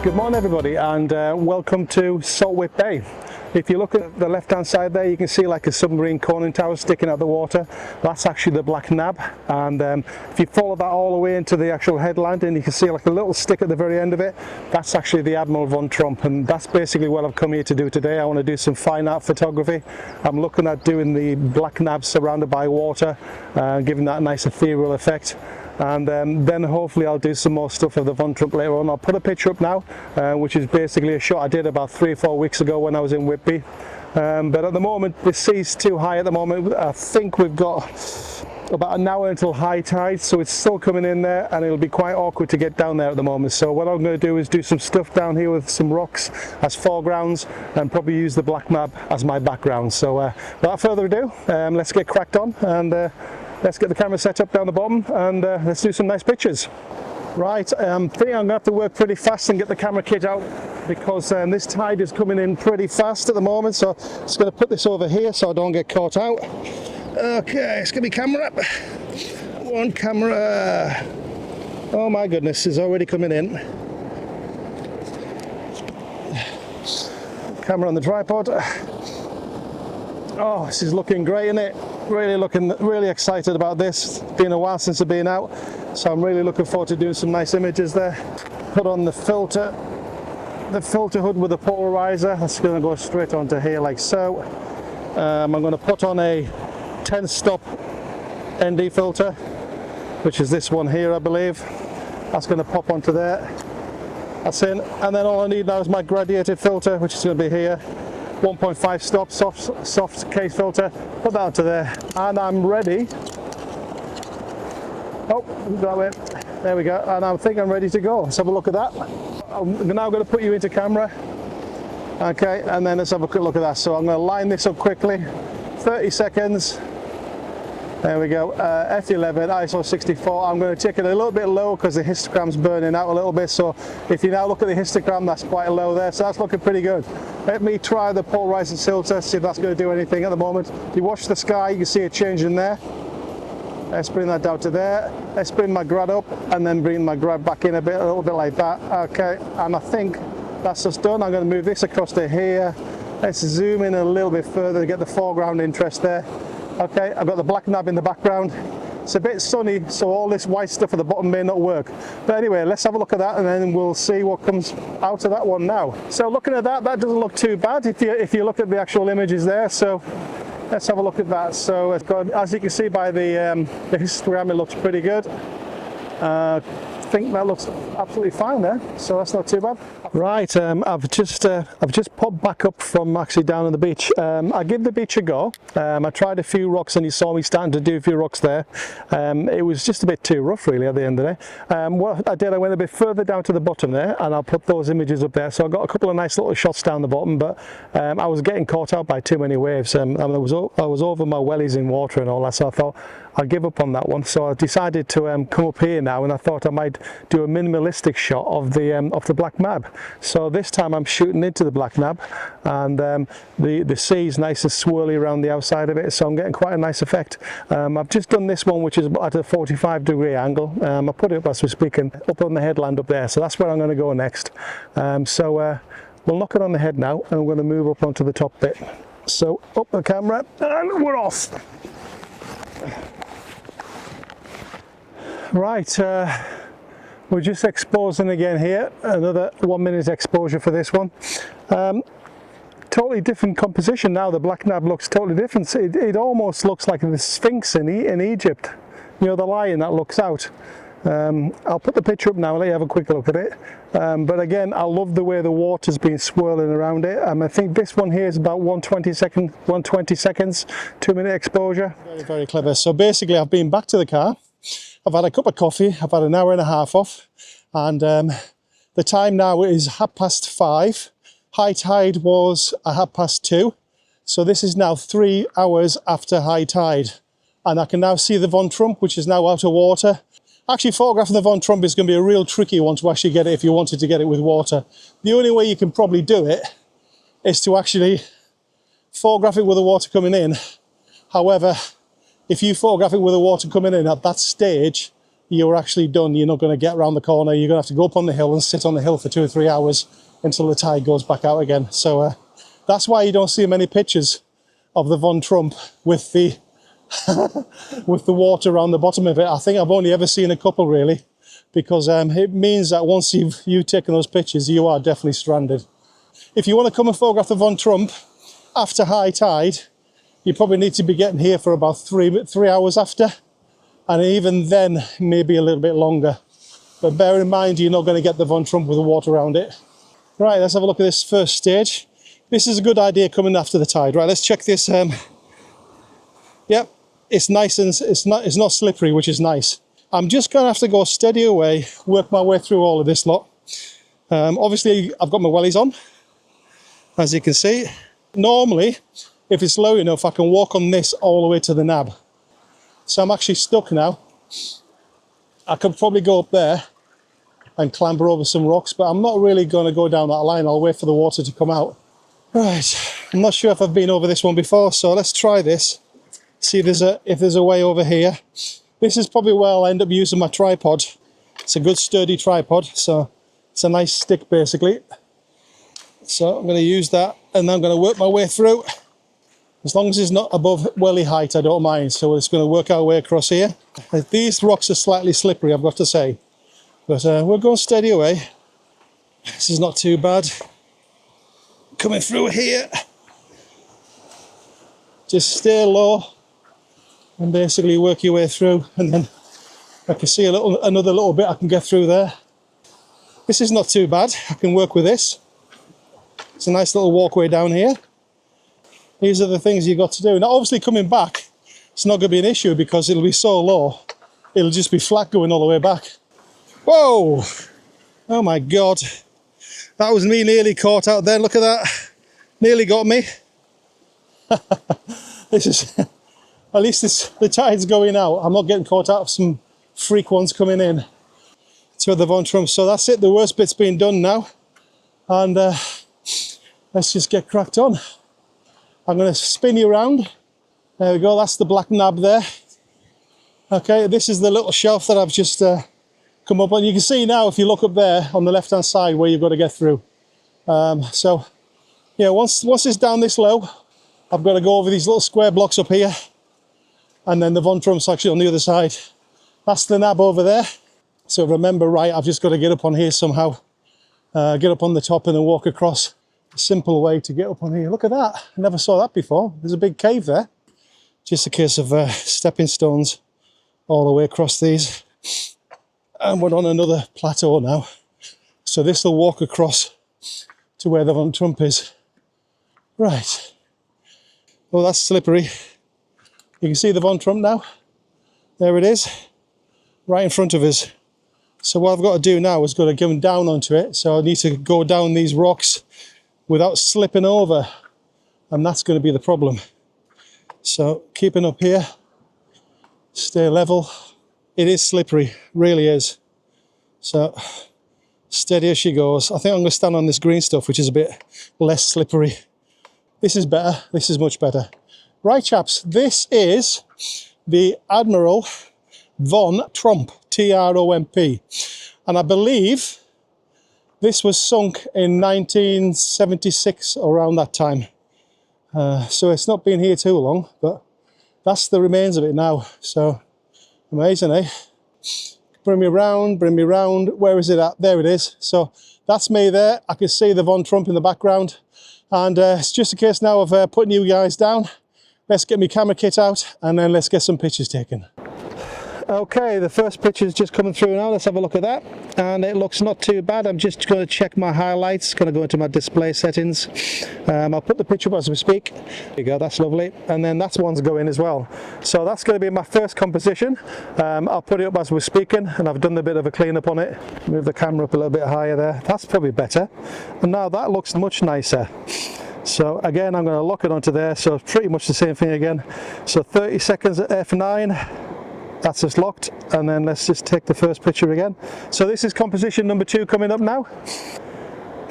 Good morning everybody, and welcome to Saltwick Bay. If you look at the left hand side there, you can see like a submarine conning tower sticking out the water. That's actually the Black Nab, and if you follow that all the way into the actual headland, and you can see like a little stick at the very end of it, that's actually the Admiral Von Tromp, and that's basically what I've come here to do today. I want to do some fine art photography. I'm looking at doing the Black Nab surrounded by water, giving that nice ethereal effect. And then hopefully I'll do some more stuff of the Von Tromp later on. I'll put a picture up now, which is basically a shot I did about 3 or 4 weeks ago when I was in Whitby. But at the moment the sea's too high at the moment. I think we've got about an hour until high tide, so it's still coming in there and it'll be quite awkward to get down there at the moment. So what I'm going to do is do some stuff down here with some rocks as foregrounds and probably use the Black Nab as my background. So without further ado, let's get cracked on and let's get the camera set up down the bottom and let's do some nice pictures. Right, I think I'm going to have to work pretty fast and get the camera kit out because this tide is coming in pretty fast at the moment, so I'm just going to put this over here so I don't get caught out. Okay, let's get my camera up. One camera. Oh my goodness, it's already coming in. Camera on the tripod. Oh, this is looking great, isn't it? Really excited about this. It's been a while since I've been out, so I'm really looking forward to doing some nice images there. Put on the filter hood with a polarizer. That's going to go straight onto here like so. I'm going to put on a 10 stop ND filter, which is this one here I believe. That's going to pop onto there. That's in, and then all I need now is my gradiated filter, which is going to be here. 1.5 stop soft case filter, put that onto there, and I'm ready. Oh, that way. There we go, and I think I'm ready to go. Let's have a look at that. I'm now going to put you into camera. Okay, and then let's have a quick look at that. So I'm going to line this up quickly, 30 seconds. There we go, F11, ISO 64. I'm going to take it a little bit low because the histogram's burning out a little bit. So if you now look at the histogram, that's quite low there. So that's looking pretty good. Let me try the polarizing filter, see if that's going to do anything at the moment. If you watch the sky, you can see a change in there. Let's bring that down to there. Let's bring my grad up and then bring my grad back in a little bit like that. Okay, and I think that's just done. I'm going to move this across to here. Let's zoom in a little bit further to get the foreground interest there. Okay, I've got the Black Nab in the background. It's a bit sunny, so all this white stuff at the bottom may not work. But anyway, let's have a look at that and then we'll see what comes out of that one now. So looking at that doesn't look too bad if you look at the actual images there. So let's have a look at that. So it's got, as you can see by the histogram, it looks pretty good. I think that looks absolutely fine there, so that's not too bad. Right, I've just popped back up from actually down on the beach. I gave the beach a go. I tried a few rocks and you saw me starting to do a few rocks there. It was just a bit too rough really at the end of the day. What I did, I went a bit further down to the bottom there and I'll put those images up there. So I got a couple of nice little shots down the bottom, but I was getting caught out by too many waves. I was over my wellies in water and all that, so I thought I'll give up on that one. So I decided to come up here now, and I thought I might do a minimalistic shot of the Black Nab. So this time I'm shooting into the Black Nab, and the sea's nice and swirly around the outside of it, so I'm getting quite a nice effect. I've just done this one, which is at a 45-degree angle. I put it up as we're speaking, up on the headland up there, so that's where I'm going to go next. We'll knock it on the head now, and I'm going to move up onto the top bit. So up the camera, and we're off. Right, we're just exposing again here, another 1 minute exposure for this one. Totally different composition now. The Black Nab looks totally different. It almost looks like the Sphinx in Egypt, you know, the lion that looks out. I'll put the picture up now and let you have a quick look at it. But again, I love the way the water's been swirling around it. I think this one here is about 120 seconds, 2 minute exposure. Very, very clever. So basically I've been back to the car. I've had a cup of coffee, I've had an hour and a half off, and the time now is 5:30. High tide was 2:30, so this is now 3 hours after high tide. And I can now see the Von Tromp, which is now out of water. Actually, photographing the Von Tromp is going to be a real tricky one to actually get it if you wanted to get it with water. The only way you can probably do it is to actually photograph it with the water coming in. However, if you photograph it with the water coming in at that stage, you're actually done. You're not going to get around the corner. You're going to have to go up on the hill and sit on the hill for 2 or 3 hours until the tide goes back out again. So that's why you don't see many pictures of the Von Tromp with the with the water around the bottom of it. I think I've only ever seen a couple, really, because it means that once you've taken those pictures, you are definitely stranded. If you want to come and photograph the Von Tromp after high tide, you probably need to be getting here for about 3 hours after, and even then maybe a little bit longer. But bear in mind, you're not going to get the Von Tromp with the water around it. Right, let's have a look at this first stage. This is a good idea coming after the tide. Right, let's check this. Yep, it's nice and it's not slippery, which is nice. I'm just going to have to go steady away, work my way through all of this lot. Obviously, I've got my wellies on, as you can see. Normally, if it's low enough, I can walk on this all the way to the nab. So I'm actually stuck now. I could probably go up there and clamber over some rocks, but I'm not really going to go down that line. I'll wait for the water to come out. Right, I'm not sure if I've been over this one before, so let's try this. See if there's a way over here. This is probably where I'll end up using my tripod. It's a good sturdy tripod, so it's a nice stick basically. So I'm going to use that, and then I'm going to work my way through. As long as it's not above welly height, I don't mind. So we're just going to work our way across here. These rocks are slightly slippery, I've got to say. But we're going steady away. This is not too bad. Coming through here. Just stay low and basically work your way through. And then I can see another little bit I can get through there. This is not too bad. I can work with this. It's a nice little walkway down here. These are the things you've got to do. Now, obviously, coming back, it's not going to be an issue because it'll be so low. It'll just be flat going all the way back. Whoa! Oh my God. That was me nearly caught out there. Look at that. Nearly got me. This is... At least the tide's going out. I'm not getting caught out of some freak ones coming in to the Von Tromp. So that's it. The worst bit's been done now. And let's just get cracked on. I'm going to spin you around. There we go, that's the Black Nab there. Okay, this is the little shelf that I've just come up on. You can see now, if you look up there on the left hand side, where you've got to get through. So yeah, once it's down this low, I've got to go over these little square blocks up here, and then the Von Tromp's actually on the other side. That's the nab over there. So remember, right, I've just got to get up on here somehow, get up on the top and then walk across. A simple way to get up on here. Look at that. I never saw that before. There's a big cave there. Just a case of stepping stones all the way across these. And we're on another plateau now. So this will walk across to where the Von Tromp is. Right. Well, that's slippery. You can see the Von Tromp now. There it is. Right in front of us. So what I've got to do now is got to go down onto it. So I need to go down these rocks without slipping over, and that's going to be the problem. So keeping up here, stay level. It is slippery, really is. So steady as she goes. I think I'm going to stand on this green stuff, which is a bit less slippery. This is better. This is much better. Right, chaps, this is the Admiral Von Tromp, T-R-O-M-P, and I believe this was sunk in 1976, around that time. So it's not been here too long, but that's the remains of it now. So amazing, eh? Bring me round, bring me round. Where is it at? There it is. So that's me there. I can see the Von Tromp in the background. And it's just a case now of putting you guys down. Let's get my camera kit out and then let's get some pictures taken. Okay, the first picture is just coming through now. Let's have a look at that, and it looks not too bad. I'm just going to check my highlights, going to go into my display settings. I'll put the picture up as we speak. There you go, that's lovely, and then that one's going as well. So that's going to be my first composition. I'll put it up as we're speaking, and I've done a bit of a clean up on it. Move the camera up a little bit higher there. That's probably better, and now that looks much nicer. So again, I'm going to lock it onto there, so pretty much the same thing again. So 30 seconds at F9. That's just locked, and then let's just take the first picture again. So this is composition number 2 coming up now,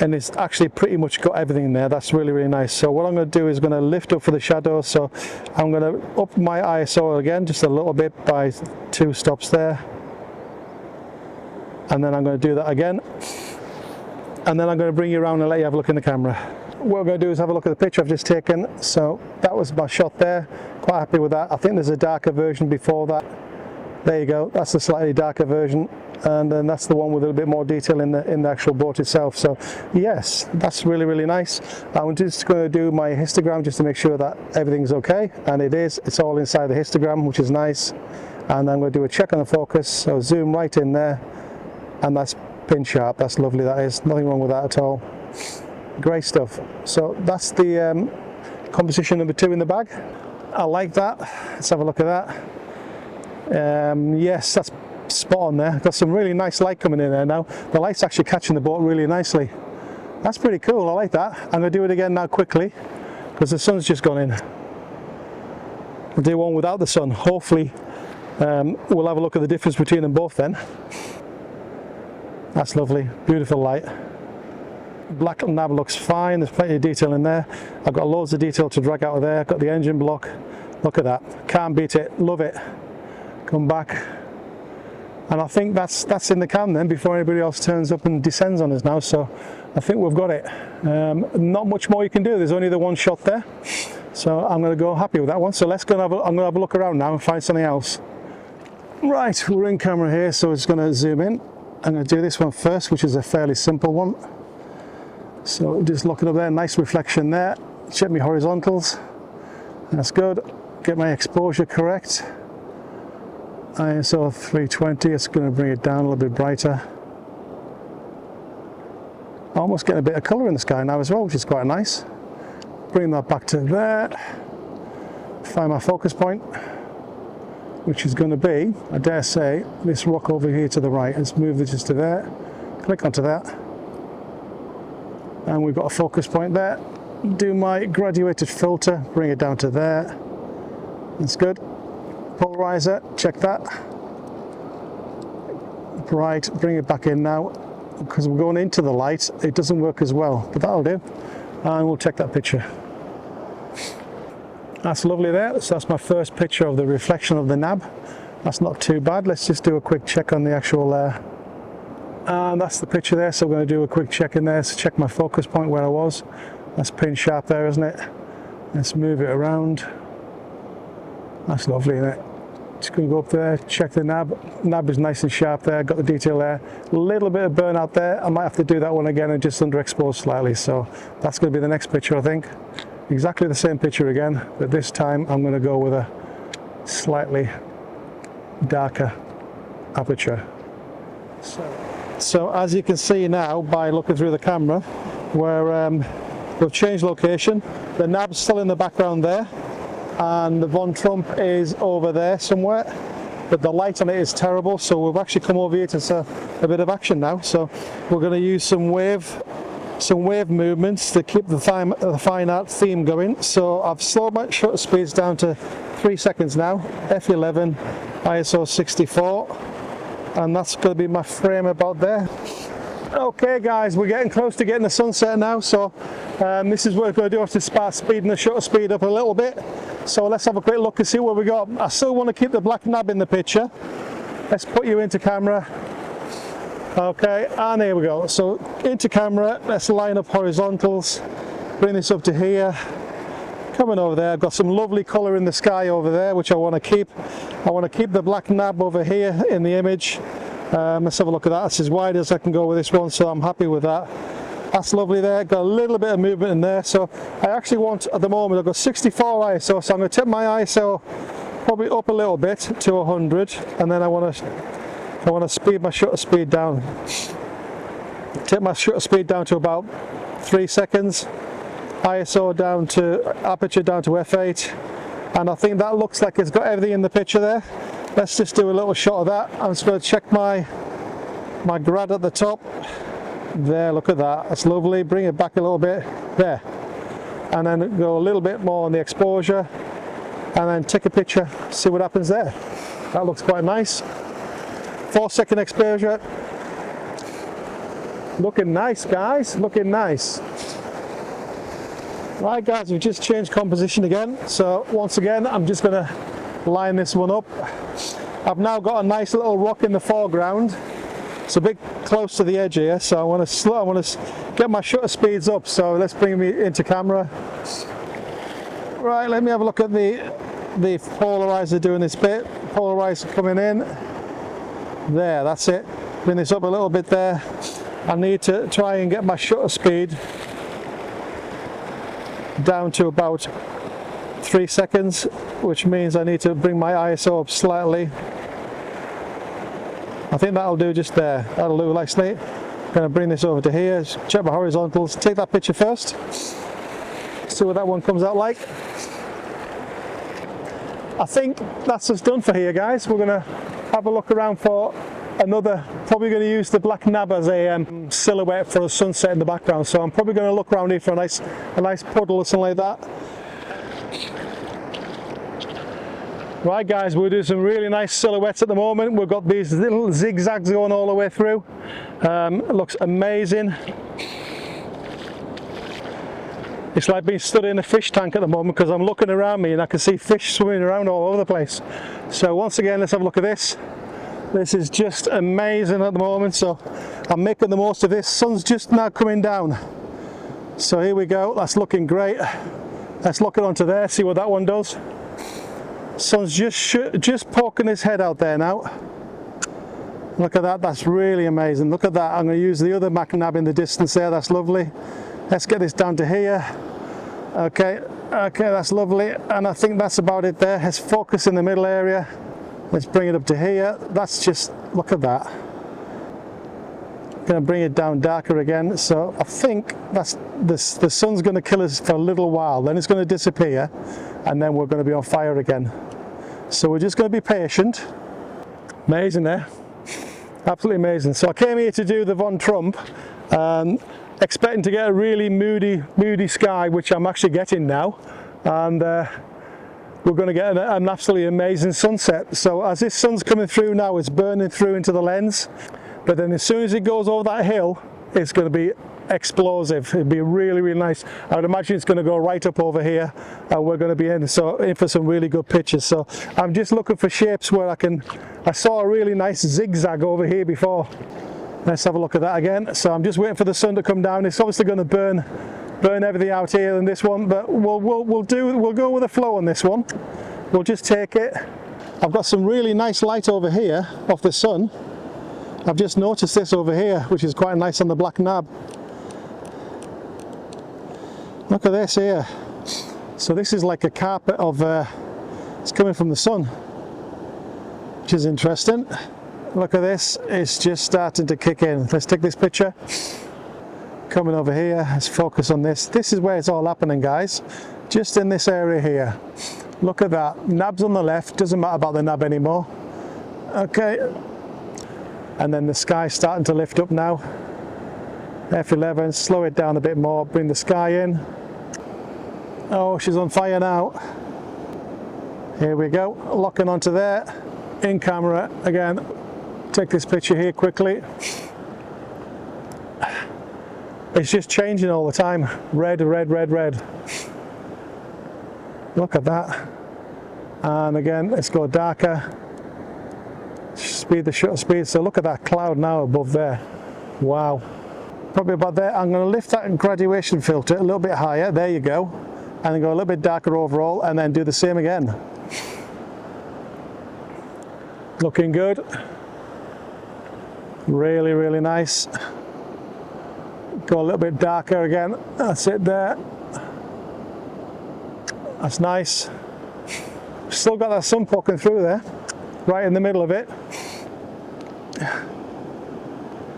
and it's actually pretty much got everything in there. That's really, really nice. So what I'm going to do is going to lift up for the shadows. So I'm going to up my ISO again just a little bit by 2 stops there. and then I'm going to do that again, and then I'm going to bring you around and let you have a look in the camera. What we're going to do is have a look at the picture I've just taken. So that was my shot there, quite happy with that. I think there's a darker version before that. There you go, that's the slightly darker version, and then that's the one with a little bit more detail in the actual boat itself. So yes, that's really, really nice. I'm just going to do my histogram just to make sure that everything's okay, and it is. It's all inside the histogram, which is nice. And I'm going to do a check on the focus, so zoom right in there, and that's pin sharp. That's lovely, that is. Nothing wrong with that at all. Great stuff. So that's the composition number 2 in the bag. I like that. Let's have a look at that. Yes, that's spot on there. Got some really nice light coming in there now. The light's actually catching the boat really nicely. That's pretty cool, I like that. I'm going to do it again now quickly, because the sun's just gone in. I'll do one without the sun. Hopefully we'll have a look at the difference between them both then. That's lovely, beautiful light. Black Nab looks fine, there's plenty of detail in there. I've got loads of detail to drag out of there. I've got the engine block. Look at that, can't beat it, love it. Come back, and I think that's in the can then before anybody else turns up and descends on us now. So I think we've got it. Not much more you can do, there's only the one shot there, so I'm going to go happy with that one. So let's go and I'm going to have a look around now and find something else. Right, we're in camera here, so it's going to zoom in. I'm going to do this one first, which is a fairly simple one. So just look it up there, nice reflection there. Check my horizontals, that's good. Get my exposure correct. ISO 320, it's going to bring it down a little bit brighter. Almost getting a bit of colour in the sky now as well, which is quite nice. Bring that back to there. Find my focus point, which is going to be, I dare say, this rock over here to the right. Let's move this just to there. Click onto that. And we've got a focus point there. Do my graduated filter, bring it down to there. That's good. Polarizer, check that. Right, bring it back in now, because we're going into the light, it doesn't work as well, but that'll do. And we'll check that picture. That's lovely there. So that's my first picture of the reflection of the nab. That's not too bad. Let's just do a quick check on the actual and that's the picture there. So we're going to do a quick check in there to check my focus point where I was. That's pin sharp there, isn't it? Let's move it around. That's lovely, isn't it? Just going to go up there, check the nab. Nab is nice and sharp there, got the detail there. A little bit of burnout there. I might have to do that one again and just underexpose slightly. So that's going to be the next picture, I think. Exactly the same picture again, but this time I'm going to go with a slightly darker aperture. So as you can see now by looking through the camera, we've changed location. The nab's still in the background there, and the Von Tromp is over there somewhere, but the light on it is terrible, so we've actually come over here to a bit of action now. So we're going to use some wave movements to keep the fine art theme going. So I've slowed my shutter speeds down to 3 seconds now, f11, ISO 64, and that's going to be my frame about there. Okay guys, we're getting close to getting the sunset now, so this is what we're going to do. I have to start speeding the shutter speed up a little bit. So let's have a quick look and see what we got. I still want to keep the Black Nab in the picture. Let's put you into camera. Okay, and here we go. So into camera, let's line up horizontals, bring this up to here, coming over there. I've got some lovely colour in the sky over there, which I want to keep. I want to keep the Black Nab over here in the image. Let's have a look at that. That's as wide as I can go with this one, so I'm happy with that. That's lovely there. Got a little bit of movement in there. So I actually want, at the moment, I've got 64 ISO, so I'm going to tip my ISO probably up a little bit to 100, and then I want to speed my shutter speed down. Tip my shutter speed down to about 3 seconds. ISO down to, aperture down to f8, and I think that looks like it's got everything in the picture there. Let's just do a little shot of that. I'm just going to check my grad at the top. There, look at that. That's lovely. Bring it back a little bit. There. And then go a little bit more on the exposure. And then take a picture, see what happens there. That looks quite nice. 4-second exposure. Looking nice, guys. Looking nice. Right, guys, we've just changed composition again. So once again, I'm just going to line this one up. I've now got a nice little rock in the foreground. It's a bit close to the edge here, so I want to get my shutter speeds up. So let's bring me into camera. Right, let me have a look at the polarizer doing this bit. Polarizer coming in. There, that's it. Bring this up a little bit there. I need to try and get my shutter speed down to about 3 seconds, which means I need to bring my ISO up slightly. I think that'll do just there. That'll do nicely. I'm going to bring this over to here, check my horizontals, take that picture first, see what that one comes out like. I think that's us done for here, guys. We're going to have a look around for another, probably going to use the Black Nab as a silhouette for a sunset in the background, so I'm probably going to look around here for a nice puddle or something like that. Right guys, we'll do some really nice silhouettes at the moment. We've got these little zigzags going all the way through. It looks amazing. It's like being stood in a fish tank at the moment, because I'm looking around me and I can see fish swimming around all over the place. So once again, let's have a look at this. This is just amazing at the moment, so I'm making the most of this. Sun's just now coming down. So here we go, that's looking great. Let's look it onto there, see what that one does. Sun's just poking his head out there now. Look at that, that's really amazing. Look at that. I'm going to use the other Black Nab in the distance there, that's lovely. Let's get this down to here. Okay, that's lovely. And I think that's about it there. Let's focus in the middle area. Let's bring it up to here. That's just, look at that. I'm going to bring it down darker again. So I think that's the sun's going to kill us for a little while. Then it's going to disappear. And then we're going to be on fire again. So we're just going to be patient. Amazing there. Absolutely amazing. So I came here to do the Von Tromp, expecting to get a really moody sky, which I'm actually getting now. And we're going to get an absolutely amazing sunset. So as this sun's coming through now, it's burning through into the lens. But then as soon as it goes over that hill, it's going to be explosive. It'd be really, really nice. I would imagine it's going to go right up over here, and we're going to be in for some really good pictures. So I'm just looking for shapes where I saw a really nice zigzag over here before. Let's have a look at that again. So I'm just waiting for the sun to come down. It's obviously going to burn everything out here in this one, but we'll go with the flow on this one. We'll just take it. I've got some really nice light over here off the sun. I've just noticed this over here, which is quite nice on the Black Nab. Look at this here. So this is like a carpet of, it's coming from the sun, which is interesting. Look at this, it's just starting to kick in. Let's take this picture. Coming over here, let's focus on this. This is where it's all happening, guys. Just in this area here. Look at that. Nab's on the left, doesn't matter about the nab anymore. Okay. And then the sky's starting to lift up now. F11, slow it down a bit more, bring the sky in. Oh, she's on fire now. Here we go, locking onto there. In camera again. Take this picture here quickly. It's just changing all the time. Red, red, red, red. Look at that. And again, let's go darker. Speed the shutter speed. So look at that cloud now above there. Wow. Probably about there. I'm going to lift that graduation filter a little bit higher. There you go. And then go a little bit darker overall, and then do the same again. Looking good. Really, really nice. Go a little bit darker again. That's it there. That's nice. Still got that sun poking through there, right in the middle of it.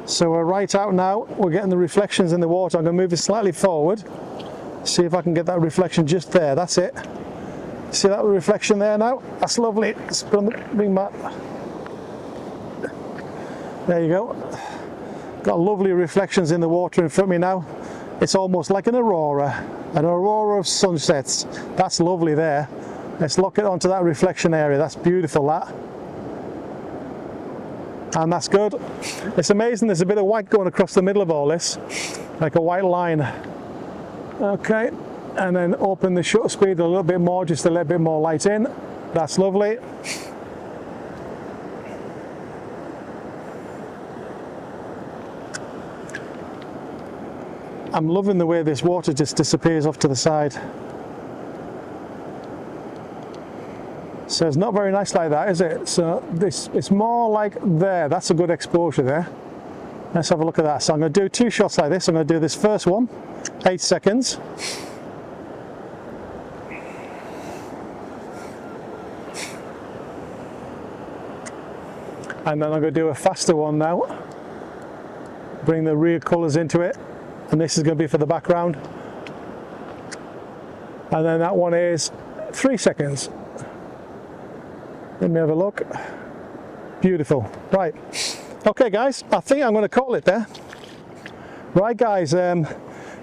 So we're right out now. We're getting the reflections in the water. I'm going to move it slightly forward. See if I can get that reflection just there. That's it. See that reflection there now? That's lovely. Let's bring that. There you go. Got lovely reflections in the water in front of me now. It's almost like an aurora of sunsets. That's lovely there. Let's lock it onto that reflection area. That's beautiful, that. And that's good. It's amazing, there's a bit of white going across the middle of all this, like a white line. Okay, and then open the shutter speed a little bit more, just to let a bit more light in. That's lovely. I'm loving the way this water just disappears off to the side. So it's not very nice like that, is it? So it's more like there. That's a good exposure there. Let's have a look at that. So I'm going to do 2 shots like this. I'm going to do this first one, 8 seconds. And then I'm going to do a faster one now. Bring the real colours into it. And this is going to be for the background. And then that one is 3 seconds. Let me have a look. Beautiful. Right. Okay guys, I think I'm going to call it there. Right guys,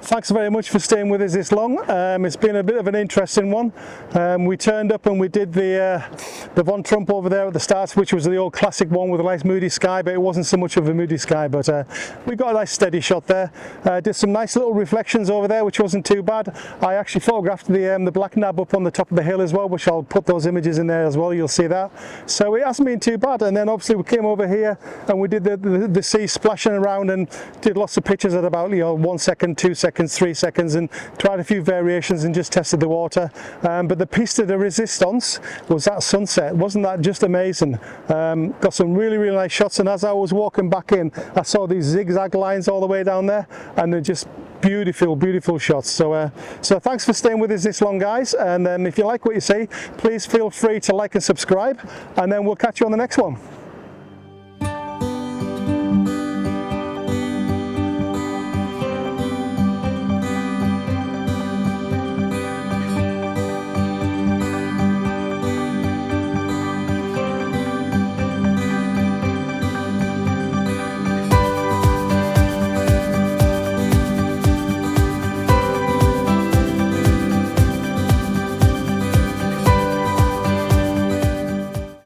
thanks very much for staying with us this long. It's been a bit of an interesting one. We turned up and we did the Von Tromp over there at the start, which was the old classic one with a nice moody sky, but it wasn't so much of a moody sky, but we got a nice steady shot there. Did some nice little reflections over there, which wasn't too bad. I actually photographed the Black Nab up on the top of the hill as well, which I'll put those images in there as well, you'll see that. So it hasn't been too bad. And then obviously we came over here and we did the sea splashing around and did lots of pictures at about 1 second, 2 seconds, 3 seconds, and tried a few variations and just tested the water. But the piece de resistance was that sunset. Wasn't that just amazing? Got some really nice shots, and as I was walking back in, I saw these zigzag lines all the way down there, and they're just beautiful shots. So thanks for staying with us this long, guys, and if you like what you see, please feel free to like and subscribe, and then we'll catch you on the next one.